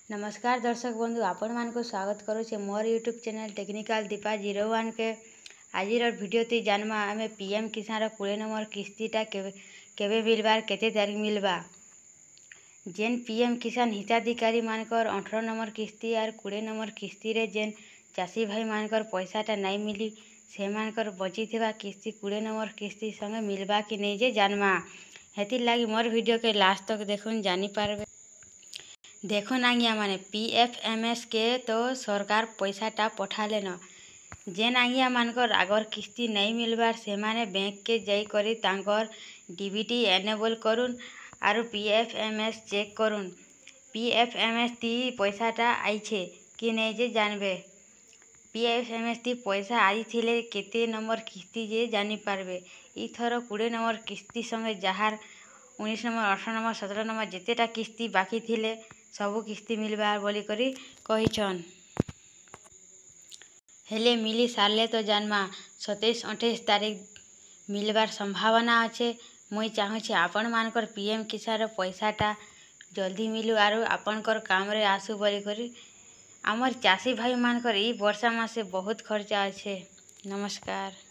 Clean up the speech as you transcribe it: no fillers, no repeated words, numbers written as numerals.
नमस्कार दर्शक बंधु आपण मानक स्वागत करुचे मोर यूट्यूब चैनल टेक्निकल दीपा 01 के आज वीडियो ती जानमा आमे पीएम किसान 20 नंबर किस्तीटा केबे मिलबार केते तारीख मिलबा जेन पीएम किसान हिताधिकारी मानकर 18 नंबर किस्ती और 20 नंबर किस्ती रे जेन चाषी भाई मानकर पैसाटा नहीं मिली से मानकर बची थिबा किस्ती 20 नंबर किस्ती संगे मिलबा कि नहीं जे जानमा हेतिर लागी मोर वीडियो के लास्ट तक देखुन जानी पारबे। देखो आज्ञा माने पीएफएमएस के तो सरकार पैसाटा पठाले न जेन आज्ञा मानकर आगर किस्ती नहीं मिलबार से माने बैंक के जाई करी तांकर डीबीटी एनेबल करुन आरु पीएफएमएस चेक करुन पीएफएमएस ती पैसाटा आइछे कि नहीं जे जानबे। पीएफएमएस ती पैसा आई थिले केते नंबर किस्ती जे जानी पारबे। इथर 20 नंबर किस्ती संगे जहार 19 नंबर 18 नंबर 17 नंबर जेतेटा किस्ती बाकी थिले सबू किस्ती मिलबार बोली करी कहिछन हेले मिली सारले तो जानमा 27-28 तारीख मिलबार संभावना अच्छे। मुई चाहूँचे आपण मानकर पीएम किसान पैसाटा जल्दी मिलू आरु आपनकर काम रे आसू बोली करी आमर चाषी भाई मानकर ई वर्षा मासे बहुत खर्चा अच्छे। नमस्कार।